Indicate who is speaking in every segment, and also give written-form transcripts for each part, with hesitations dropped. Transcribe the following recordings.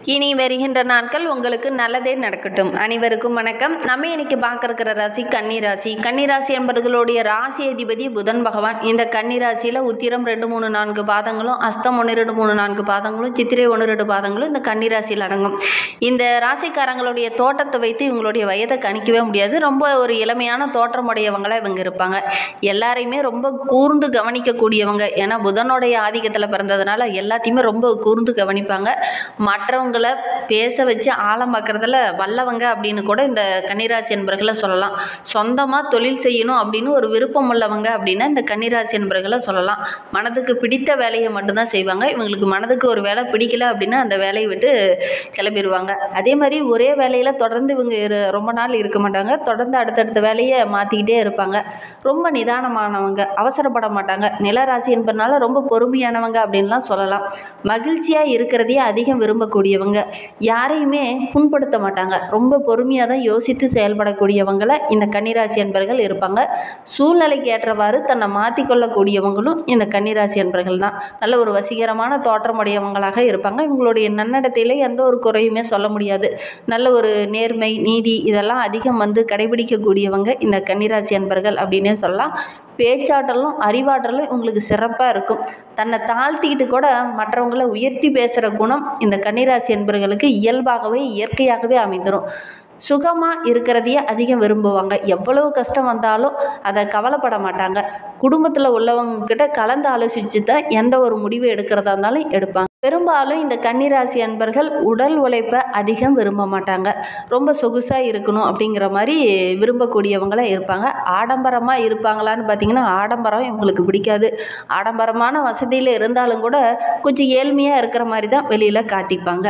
Speaker 1: இனி வருகின்ற நாட்கள் உங்களுக்கு நல்லதே நடக்கட்டும். அனைவருக்கும் வணக்கம். நம்ம இன்னைக்கு பார்க்க இருக்கிற ராசி கன்னிராசி. கன்னிராசி என்பவர்களுடைய ராசி அதிபதி புதன் பகவான். இந்த கன்னிராசியில் உத்திரம் 2, 3, 4 பாதங்களும், அஸ்தம் 1, 2, 3, 4 பாதங்களும், சித்திரை 1, 2 பாதங்களும் இந்த கன்னிராசியில் அடங்கும். இந்த ராசிக்காரங்களுடைய தோட்டத்தை வைத்து இவங்களுடைய வயதை கணிக்கவே முடியாது. ரொம்ப ஒரு இளமையான தோற்றமுடையவங்களாக இவங்க இருப்பாங்க. எல்லாரையுமே ரொம்ப கூர்ந்து கவனிக்கக்கூடியவங்க. ஏன்னா புதனுடைய ஆதிக்கத்தில் பிறந்ததுனால எல்லாத்தையுமே ரொம்ப கூர்ந்து கவனிப்பாங்க. மற்றவங்களை பேச வச்சு ஆழம் பார்க்குறதுல வல்லவங்க அப்படின்னு கூட இந்த கன்னிராசி என்பர்களை சொல்லலாம். சொந்தமாக தொழில் செய்யணும் அப்படின்னு ஒரு விருப்பம் உள்ளவங்க அப்படின்னா இந்த கன்னிராசி என்பர்களை சொல்லலாம். மனதுக்கு பிடித்த வேலையை மட்டும்தான் செய்வாங்க. இவங்களுக்கு மனதுக்கு ஒரு வேலை பிடிக்கல அப்படின்னா அந்த வேலையை விட்டு கிளம்பிடுவாங்க. அதே மாதிரி ஒரே வேலையில் தொடர்ந்து இவங்க ரொம்ப நாள் இருக்க மாட்டாங்க. தொடர்ந்து அடுத்தடுத்த வேலையை மாற்றிக்கிட்டே இருப்பாங்க. ரொம்ப நிதானமானவங்க, அவசரப்பட மாட்டாங்க. நிலராசி என்பதனால ரொம்ப பொறுமையானவங்க அப்படின்லாம் சொல்லலாம். மகிழ்ச்சியாக இருக்கிறதையே அதிகம் விரும்பக்கூடியவங்க, யாரையுமே புண்படுத்த மாட்டாங்க. ரொம்ப பொறுமையாக தான் யோசித்து செயல்படக்கூடியவங்களை இந்த கன்னிராசி என்பர்கள் இருப்பாங்க. சூழ்நிலைக்கு ஏற்றவாறு தன்னை மாற்றிக்கொள்ளக்கூடியவங்களும் இந்த கன்னிராசி என்பர்கள் தான். நல்ல ஒரு வசீகரமான தோற்றமுடையவங்களாக இருப்பாங்க. இவங்களுடைய நன்னடத்தையில் எந்த ஒரு குறையுமே சொல்ல முடியாது. நல்ல ஒரு நேர்மை, நீதி இதெல்லாம் அதிகம் கடைபிடிக்கக்கூடியவங்க இந்த கன்னிராசி என்பர்கள் அப்படின்னே சொல்லலாம். பேச்சாற்றலும் அறிவாற்றலும் இவங்களுக்கு சிறப்பாக இருக்கும். தன்னை தாழ்த்திக்கிட்டு கூட மற்றவங்களை உயர்த்தி பேசுகிற குணம் இந்த கன்னிராசி என்பவர்களுக்கு இயல்பாகவே இயற்கையாகவே அமைந்துடும். சுகமாக இருக்கிறதையே அதிகம் விரும்புவாங்க. எவ்வளவு கஷ்டம் வந்தாலும் அதை கவலைப்பட மாட்டாங்க. குடும்பத்தில் உள்ளவங்கக்கிட்ட கலந்து ஆலோசித்து தான் எந்த ஒரு முடிவு எடுக்கிறதா இருந்தாலும் எடுப்பாங்க. பெரும்பாலும் இந்த கன்னிராசி அன்பர்கள் உடல் உழைப்பை அதிகம் விரும்ப மாட்டாங்க. ரொம்ப சொகுசாக இருக்கணும் அப்படிங்கிற மாதிரி விரும்பக்கூடியவங்களாக இருப்பாங்க. ஆடம்பரமாக இருப்பாங்களான்னு பார்த்தீங்கன்னா ஆடம்பரம் இவங்களுக்கு பிடிக்காது. ஆடம்பரமான வசதியில் இருந்தாலும் கூட கொஞ்சம் ஏழ்மையாக இருக்கிற மாதிரி தான் வெளியில் காட்டிப்பாங்க.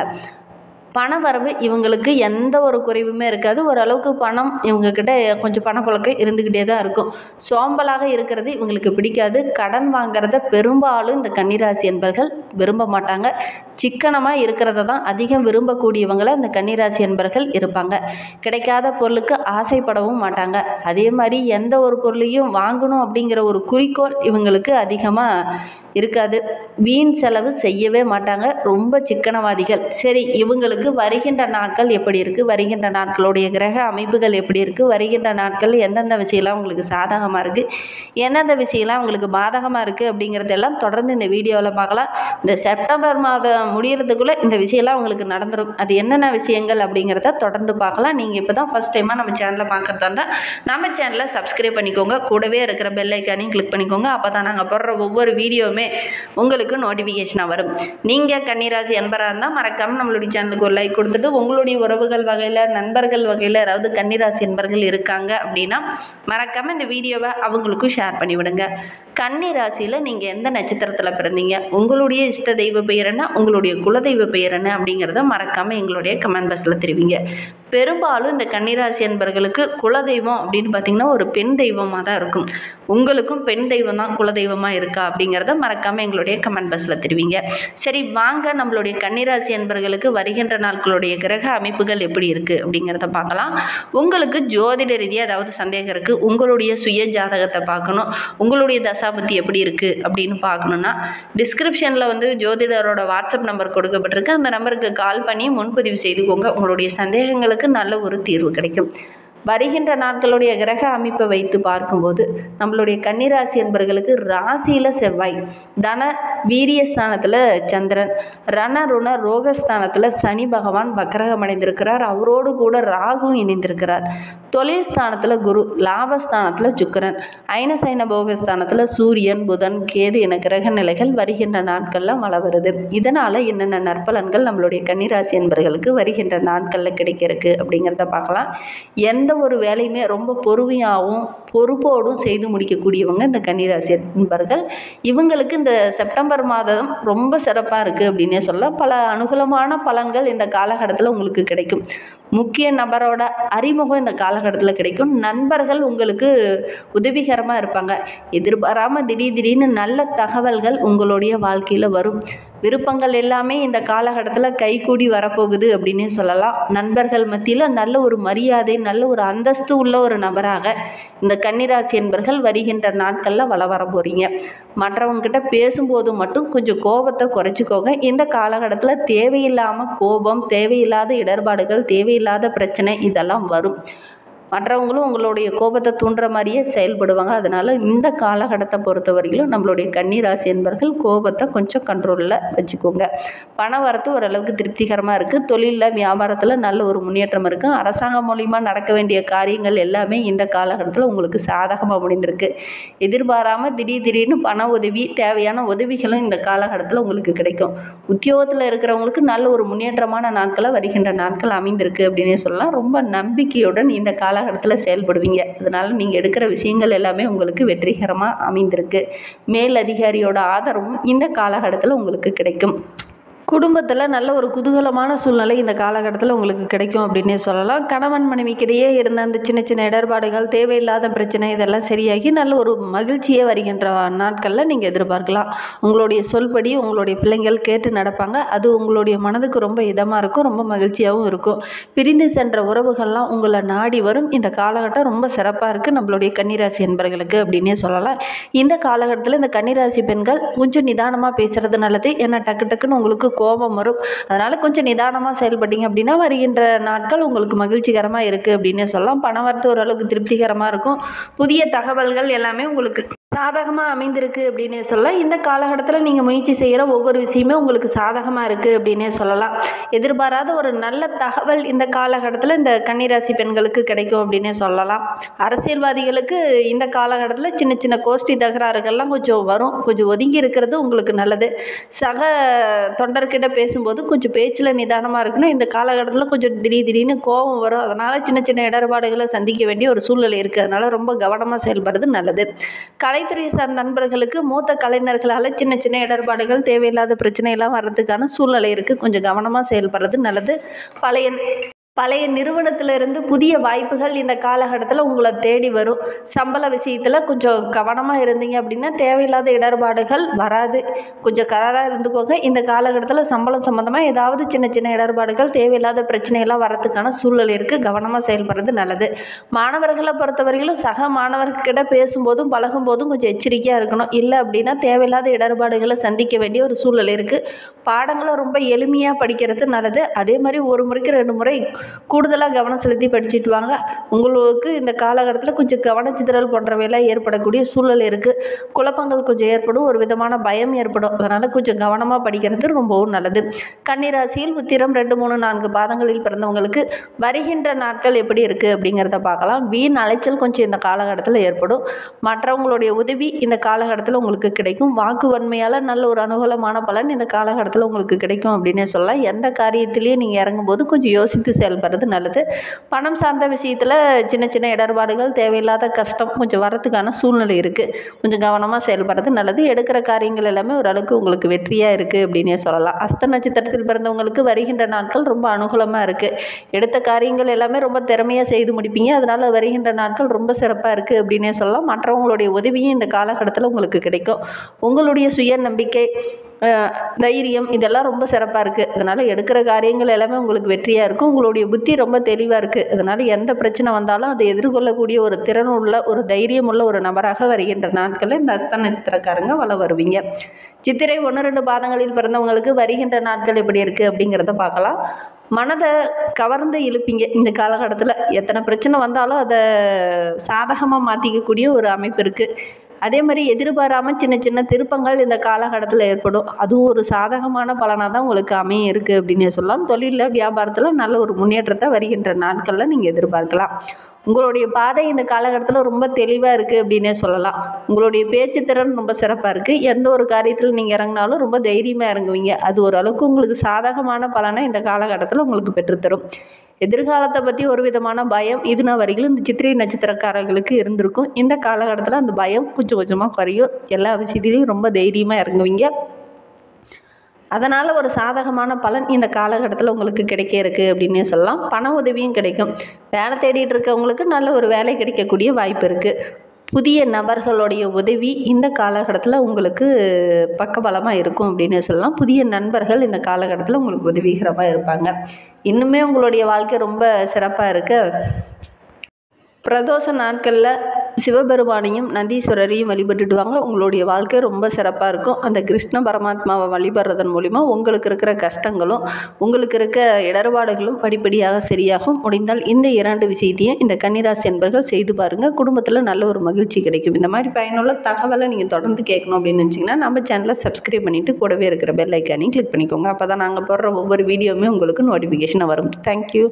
Speaker 1: பண வரவு இவங்களுக்கு எந்த ஒரு குறைவுமே இருக்காது. ஓரளவுக்கு பணம் இவங்கக்கிட்ட கொஞ்சம் பணப்புழக்கம் இருந்துக்கிட்டே தான் இருக்கும். சோம்பலாக இருக்கிறது இவங்களுக்கு பிடிக்காது. கடன் வாங்கிறத பெரும்பாலும் இந்த கன்னிராசி என்பர்கள் விரும்ப மாட்டாங்க. சிக்கனமாக இருக்கிறத தான் அதிகம் விரும்பக்கூடியவங்களை இந்த கன்னிராசி என்பர்கள் இருப்பாங்க. கிடைக்காத பொருளுக்கு ஆசைப்படவும் மாட்டாங்க. அதே மாதிரி எந்த ஒரு பொருளையும் வாங்கணும் அப்படிங்கிற ஒரு குறிக்கோள் இவங்களுக்கு அதிகமாக இருக்காது. வீண் செலவு செய்யவே மாட்டாங்க. ரொம்ப சிக்கனவாதிகள். சரி, இவங்களுக்கு வருகின்ற நாட்கள் எப்படி இருக்குது, வருகின்ற நாட்களுடைய கிரக அமைப்புகள் எப்படி இருக்குது, வருகின்ற நாட்கள் எந்தெந்த விஷயம்லாம் உங்களுக்கு சாதகமாக இருக்குது, எந்தெந்த விஷயம்லாம் உங்களுக்கு பாதகமாக இருக்குது அப்படிங்கிறதெல்லாம் தொடர்ந்து இந்த வீடியோவில் பார்க்கலாம். இந்த செப்டம்பர் மாதம் முடிகிறதுக்குள்ளே இந்த விஷயம்லாம் உங்களுக்கு நடந்துடும். அது என்னென்ன விஷயங்கள் அப்படிங்கிறத தொடர்ந்து பார்க்கலாம். நீங்கள் இப்போ தான் ஃபஸ்ட் டைமாக நம்ம சேனலை பார்க்குறதா இருந்தால் நம்ம சேனலை சப்ஸ்கிரைப் பண்ணிக்கோங்க. கூடவே இருக்கிற பெல் ஐக்கானையும் கிளிக் பண்ணிக்கோங்க. அப்போ தான் நாங்கள் போடுற ஒவ்வொரு வீடியோவுமே உங்களுக்கு நோட்டிஃபிகேஷனாக வரும். நீங்கள் கன்னிராசி என்பராக இருந்தால் மறக்காமல் நம்மளுடைய சேனலுக்கு ஒரு லைக் கொடுத்துட்டு உங்களுடைய உறவுகள் வகையில், நண்பர்கள் வகையில் யாராவது கன்னிராசி என்பர்கள் இருக்காங்க அப்படின்னா மறக்காமல் இந்த வீடியோவை அவங்களுக்கும் ஷேர் பண்ணிவிடுங்க. கன்னிராசியில் நீங்கள் எந்த நட்சத்திரத்தில் பிறந்தீங்க, உங்களுடைய இஷ்ட தெய்வ பெயர் என்ன, உங்களுடைய குலதெய்வ பெயர் என்ன அப்படிங்கிறத மறக்காமல் எங்களுடைய கமெண்ட் பாக்ஸில் தெரிவிங்க. பெரும்பாலும் இந்த கன்னிராசி என்பர்களுக்கு குலதெய்வம் அப்படின்னு பார்த்திங்கன்னா ஒரு பெண் தெய்வமாக தான் இருக்கும். உங்களுக்கும் பெண் தெய்வம் தான் குலதெய்வமாக இருக்கா அப்படிங்கிறத மறக்காமல் எங்களுடைய கமெண்ட் பாக்ஸில் தெரிவிங்க. சரி, வாங்க நம்மளுடைய கன்னிராசி என்பர்களுக்கு வருகின்ற நாட்களுடைய கிரக அமைப்புகள் எப்படி இருக்குது அப்படிங்கிறத பார்க்கலாம். உங்களுக்கு ஜோதிட ரீதியாக ஏதாவது சந்தேகம் இருக்குது, உங்களுடைய சுய ஜாதகத்தை பார்க்கணும், உங்களுடைய தசாபுத்தி எப்படி இருக்குது அப்படின்னு பார்க்கணுன்னா டிஸ்கிரிப்ஷனில் ஜோதிடரோட வாட்ஸ்அப் நம்பர் கொடுக்கப்பட்டிருக்கு. அந்த நம்பருக்கு கால் பண்ணி முன்பதிவு செய்துக்கோங்க. உங்களுடைய சந்தேகங்களுக்கு நல்ல ஒரு தீர்வு கிடைக்கும். வருகின்ற நாட்களுடைய கிரக அமைப்பை வைத்து பார்க்கும்போது நம்மளுடைய கன்னிராசி என்பர்களுக்கு ராசியில் செவ்வாய், தன வீரியஸ்தானத்தில் சந்திரன், ரணருண ரோகஸ்தானத்தில் சனி பகவான் வக்ரகம் அடைந்திருக்கிறார். அவரோடு கூட ராகு இணைந்திருக்கிறார். தொழில் ஸ்தானத்தில் குரு, லாபஸ்தானத்தில் சுக்கிரன், ஐனசைன போகஸ்தானத்தில் சூரியன், புதன், கேது என கிரக நிலைகள் வருகின்ற நாட்களில் மழை வருது. இதனால் என்னென்ன நற்பலன்கள் நம்மளுடைய கன்னிராசி என்பர்களுக்கு வருகின்ற நாட்களில் கிடைக்க இருக்குது அப்படிங்கிறத பார்க்கலாம். எந்த ஒரு வேலையுமே ரொம்ப பொறுமையாகவும் பொறுப்போடும் செய்து முடிக்கக்கூடியவங்க இந்த கன்னிராசி என்பர்கள். இவங்களுக்கு இந்த செப்டம்பர் மாதம் ரொம்ப சிறப்பாக இருக்குது அப்படின்னே சொல்லலாம். பல அனுகூலமான பலன்கள் இந்த காலகட்டத்தில் உங்களுக்கு கிடைக்கும். முக்கிய நபரோட அறிமுகம் இந்த காலகட்டத்தில் கிடைக்கும். நண்பர்கள் உங்களுக்கு உதவிகரமாக இருப்பாங்க. எதிர்பாராமல் திடீர்னு நல்ல தகவல்கள் உங்களுடைய வாழ்க்கையில் வரும். விருப்பங்கள் எல்லாமே இந்த காலகட்டத்தில் கைகூடி வரப்போகுது அப்படின்னே சொல்லலாம். நண்பர்கள் மத்தியில் நல்ல ஒரு மரியாதை, நல்ல ஒரு அந்தஸ்து உள்ள ஒரு நபராக இந்த கன்னிராசி என்பர்கள் வருகின்ற நாட்களில் வர போகிறீங்க. மற்றவங்ககிட்ட பேசும்போது மட்டும் கொஞ்சம் கோபத்தை குறைச்சிக்கோங்க. இந்த காலகட்டத்தில் தேவையில்லாமல் கோபம், தேவையில்லாத இடர்பாடுகள், தேவையில்லாத பிரச்சனை இதெல்லாம் வரும். மற்றவங்களும் உங்களுடைய கோபத்தை தூண்டுற மாதிரியே செயல்படுவாங்க. அதனால் இந்த காலகட்டத்தை பொறுத்தவரையிலும் நம்மளுடைய கன்னிராசி என்பர்கள் கோபத்தை கொஞ்சம் கண்ட்ரோலில் வச்சுக்கோங்க. பண வரத்து ஓரளவுக்கு திருப்திகரமாக இருக்குது. தொழிலில், வியாபாரத்தில் நல்ல ஒரு முன்னேற்றம் இருக்குது. அரசாங்கம் மூலிமா நடக்க வேண்டிய காரியங்கள் எல்லாமே இந்த காலகட்டத்தில் உங்களுக்கு சாதகமாக முடிந்திருக்கு. எதிர்பாராமல் திடீர்னு பண உதவி, தேவையான உதவிகளும் இந்த காலகட்டத்தில் உங்களுக்கு கிடைக்கும். உத்தியோகத்தில் இருக்கிறவங்களுக்கு நல்ல ஒரு முன்னேற்றமான நாட்களை வருகின்ற நாட்கள் அமைந்திருக்கு அப்படின்னே சொல்லலாம். ரொம்ப நம்பிக்கையுடன் இந்த காலகட்டத்தில் செயல்படுவீங்க. அதனால் நீங்கள் எடுக்கிற விஷயங்கள் எல்லாமே உங்களுக்கு வெற்றிகரமாக அமைந்திருக்கு. மேல் அதிகாரியோட ஆதரவும் இந்த காலகட்டத்தில் உங்களுக்கு கிடைக்கும். குடும்பத்தில் நல்ல ஒரு குதூகலமான சூழ்நிலை இந்த காலகட்டத்தில் உங்களுக்கு கிடைக்கும் அப்படின்னே சொல்லலாம். கணவன் மனைவிக்கிடையே இருந்த அந்த சின்ன சின்ன இடர்பாடுகள், தேவையில்லாத பிரச்சனை இதெல்லாம் சரியாகி நல்ல ஒரு மகிழ்ச்சியே வருகின்ற நாட்களில் நீங்கள் எதிர்பார்க்கலாம். உங்களுடைய சொல்படி உங்களுடைய பிள்ளைங்கள் கேட்டு நடப்பாங்க. அது உங்களுடைய மனதுக்கு ரொம்ப இதமாக இருக்கும், ரொம்ப மகிழ்ச்சியாகவும் இருக்கும். பிரிந்து சென்ற உறவுகள்லாம் உங்களை நாடி வரும். இந்த காலகட்டம் ரொம்ப சிறப்பாக இருக்குது நம்மளுடைய கன்னிராசி என்பர்களுக்கு அப்படின்னே சொல்லலாம். இந்த காலகட்டத்தில் இந்த கன்னிராசி பெண்கள் கொஞ்சம் நிதானமாக பேசுகிறது நல்லது. ஏன்னா டக்குன்னு உங்களுக்கு கோபம் வரும். அதனால் கொஞ்சம் நிதானமாக செயல்பட்டீங்க அப்படின்னா வருகின்ற நாட்கள் உங்களுக்கு மகிழ்ச்சிகரமாக இருக்குது அப்படின்னே சொல்லலாம். பண வரத்து ஓரளவுக்கு திருப்திகரமாக இருக்கும். புதிய தகவல்கள் எல்லாமே உங்களுக்கு சாதகமாக அமைந்திருக்கு அப்படின்னே சொல்லலாம். இந்த காலகட்டத்தில் நீங்கள் முயற்சி செய்கிற ஒவ்வொரு விஷயமே உங்களுக்கு சாதகமாக இருக்குது அப்படின்னே சொல்லலாம். எதிர்பாராத ஒரு நல்ல தகவல் இந்த காலகட்டத்தில் இந்த கன்னிராசி பெண்களுக்கு கிடைக்கும் அப்படின்னே சொல்லலாம். அரசியல்வாதிகளுக்கு இந்த காலகட்டத்தில் சின்ன சின்ன கோஷ்டி தகராறுகள்லாம் கொஞ்சம் வரும். கொஞ்சம் ஒதுங்கி இருக்கிறது உங்களுக்கு நல்லது. சக தொண்டர்கிட்ட பேசும்போது கொஞ்சம் பேச்சில் நிதானமாக இருக்கணும். இந்த காலகட்டத்தில் கொஞ்சம் திடீர்னு கோபம் வரும். அதனால் சின்ன சின்ன இடர்பாடுகளை சந்திக்க வேண்டிய ஒரு சூழ்நிலை இருக்குது. அதனால் ரொம்ப கவனமாக செயல்படுறது நல்லது. கலைத்துறை சார்ந்த நண்பர்களுக்கு மூத்த கலைஞர்களால் சின்ன சின்ன இடர்பாடுகள், தேவையில்லாத பிரச்சனையெல்லாம் வர்றதுக்கான சூழ்நிலை இருக்குது. கொஞ்சம் கவனமாக செயல்படுறது நல்லது. பழைய நிறுவனத்திலிருந்து புதிய வாய்ப்புகள் இந்த காலகட்டத்தில் உங்களை தேடி வரும். சம்பள விஷயத்தில் கொஞ்சம் கவனமாக இருந்தீங்க அப்படின்னா தேவையில்லாத இடர்பாடுகள் வராது. கொஞ்சம் கராராக இருந்துக்கோங்க. இந்த காலகட்டத்தில் சம்பளம் சம்மந்தமாக ஏதாவது சின்ன சின்ன இடர்பாடுகள், தேவையில்லாத பிரச்சனையெல்லாம் வரத்துக்கான சூழ்நிலை இருக்குது. கவனமாக செயல்படுறது நல்லது. மாணவர்களை பொறுத்தவரையிலும் சக மாணவர்கிட்ட பேசும்போதும் பழகும்போதும் கொஞ்சம் எச்சரிக்கையாக இருக்கணும். இல்லை அப்படின்னா தேவையில்லாத இடர்பாடுகளை சந்திக்க வேண்டிய ஒரு சூழ்நிலை இருக்குது. பாடங்களை ரொம்ப எளிமையாக படிக்கிறது நல்லது. அதே மாதிரி ஒரு முறைக்கு 2 முறை கூடுதலாக கவனம் செலுத்தி படிச்சுட்டு வாங்க. உங்களுக்கு இந்த காலகட்டத்தில் கொஞ்சம் கவனச்சிதறல் போன்றவையெல்லாம் ஏற்படக்கூடிய சூழல் இருக்குது. குழப்பங்கள் கொஞ்சம் ஏற்படும். ஒரு விதமான பயம் ஏற்படும். அதனால் கொஞ்சம் கவனமாக படிக்கிறது ரொம்பவும் நல்லது. கன்னிராசியில் உத்திரம் 2, 3, 4 பாதங்களில் பிறந்தவங்களுக்கு வருகின்ற நாட்கள் எப்படி இருக்குது அப்படிங்கிறத பார்க்கலாம். வீண் அலைச்சல் கொஞ்சம் இந்த காலகட்டத்தில் ஏற்படும். மற்றவங்களுடைய உதவி இந்த காலகட்டத்தில் உங்களுக்கு கிடைக்கும். வாக்கு வன்மையால் நல்ல ஒரு அனுகூலமான பலன் இந்த காலகட்டத்தில் உங்களுக்கு கிடைக்கும் அப்படின்னே சொல்லலாம். எந்த காரியத்திலையும் நீங்கள் இறங்கும்போது கொஞ்சம் யோசித்து செயல்படுறது நல்லது. பணம் சார்ந்த விஷயத்தில் சின்ன சின்ன இடர்பாடுகள், தேவையில்லாத கஷ்டம் கொஞ்சம் வரத்துக்கான சூழ்நிலை இருக்குது. கொஞ்சம் கவனமாக செயல்படுறது நல்லது. எடுக்கிற காரியங்கள் எல்லாமே ஓரளவுக்கு உங்களுக்கு வெற்றியாக இருக்குது அப்படின்னே சொல்லலாம். அஸ்த நட்சத்திரத்தில் பிறந்தவங்களுக்கு வருகின்ற நாட்கள் ரொம்ப அனுகூலமாக இருக்குது. எடுத்த காரியங்கள் எல்லாமே ரொம்ப திறமையாக செய்து முடிப்பீங்க. அதனால் வருகின்ற நாட்கள் ரொம்ப சிறப்பாக இருக்குது அப்படின்னே சொல்லலாம். மற்றவங்களுடைய உதவியும் இந்த காலகட்டத்தில் உங்களுக்கு கிடைக்கும். உங்களுடைய சுய நம்பிக்கை, தைரியம் இதெல்லாம் ரொம்ப சிறப்பாக இருக்குது. அதனால் எடுக்கிற காரியங்கள் எல்லாமே உங்களுக்கு வெற்றியாக இருக்கும். உங்களுடைய புத்தி ரொம்ப தெளிவாக இருக்குது. அதனால் எந்த பிரச்சனை வந்தாலும் அதை எதிர்கொள்ளக்கூடிய ஒரு திறன் உள்ள, ஒரு தைரியம் உள்ள ஒரு நபராக வருகின்ற நாட்களில் இந்த அஸ்த நட்சத்திரக்காரங்க வருவீங்க. சித்திரை 1, 2 பாதங்களில் பிறந்தவங்களுக்கு வருகின்ற நாட்கள் எப்படி இருக்குது அப்படிங்கிறத பார்க்கலாம். மனதை கவர்ந்து இழுப்பீங்க. இந்த காலகட்டத்தில் எத்தனை பிரச்சனை வந்தாலும் அதை சாதகமாக மாற்றிக்கக்கூடிய ஒரு அமைப்பு இருக்குது. அதே மாதிரி எதிர்பாராமல் சின்ன சின்ன திருப்பங்கள் இந்த காலகட்டத்தில் ஏற்படும். அதுவும் ஒரு சாதகமான பலனாக தான் உங்களுக்கு அமைய இருக்குது அப்படின்னே சொல்லலாம். தொழிலில், வியாபாரத்தில் நல்ல ஒரு முன்னேற்றத்தை வருகின்ற நாட்களில் நீங்கள் எதிர்பார்க்கலாம். உங்களுடைய பாதை இந்த காலகட்டத்தில் ரொம்ப தெளிவாக இருக்குது அப்படின்னே சொல்லலாம். உங்களுடைய பேச்சு திறன் ரொம்ப சிறப்பாக இருக்குது. எந்த ஒரு காரியத்தில் நீங்கள் இறங்கினாலும் ரொம்ப தைரியமாக இறங்குவீங்க. அது ஓரளவுக்கு உங்களுக்கு சாதகமான பலனை இந்த காலகட்டத்தில் உங்களுக்கு பெற்றுத்தரும். எதிர்காலத்தை பற்றி ஒரு விதமான பயம் இதுனா வரைக்கும் இந்த சித்திரை நட்சத்திரக்காரர்களுக்கு இருந்திருக்கும். இந்த காலகட்டத்தில் அந்த பயம் கொஞ்சம் கொஞ்சமாக குறையும். எல்லா விஷயத்துலையும் ரொம்ப தைரியமாக இறங்குவீங்க. அதனால் ஒரு சாதகமான பலன் இந்த காலகட்டத்தில் உங்களுக்கு கிடைக்க இருக்குது அப்படின்னே சொல்லலாம். பண உதவியும் கிடைக்கும். வேலை தேடிட்டு இருக்கவங்களுக்கு நல்ல ஒரு வேலை கிடைக்கக்கூடிய வாய்ப்பு இருக்குது. புதிய நபர்களுடைய உதவி இந்த காலகட்டத்தில் உங்களுக்கு பக்கபலமாக இருக்கும் அப்படின்னு சொல்லலாம். புதிய நண்பர்கள் இந்த காலகட்டத்தில் உங்களுக்கு உதவிகரமாக இருப்பாங்க. இன்னுமே உங்களுடைய வாழ்க்கை ரொம்ப சிறப்பாக இருக்க பிரதோஷ நாட்களில் சிவபெருமானையும் நந்தீஸ்வரரையும் வழிபட்டுட்டு வாங்க. உங்களுடைய வாழ்க்கை ரொம்ப சிறப்பாக இருக்கும். அந்த கிருஷ்ண பரமாத்மாவை வழிபடுறதன் மூலிமா உங்களுக்கு இருக்கிற கஷ்டங்களும் உங்களுக்கு இருக்க இடர்பாடுகளும் படிப்படியாக சரியாகும். முடிந்தால் இந்த 2 விஷயத்தையும் இந்த கன்னிராசி என்பர்கள் செய்து பாருங்கள். குடும்பத்தில் நல்ல ஒரு மகிழ்ச்சி கிடைக்கும். இந்த மாதிரி பயனுள்ள தகவலை நீங்கள் தொடர்ந்து கேட்கணும் அப்படின்னு நினச்சிங்கன்னா நம்ம சேனலை சப்ஸ்கிரைப் பண்ணிவிட்டு கூடவே இருக்கிற பெல் ஐக்கானையும் கிளிக் பண்ணிக்கோங்க. அப்போ தான் நாங்கள் போடுற ஒவ்வொரு வீடியோவுமே உங்களுக்கு நோட்டிஃபிகேஷனாக வரும். தேங்க்யூ.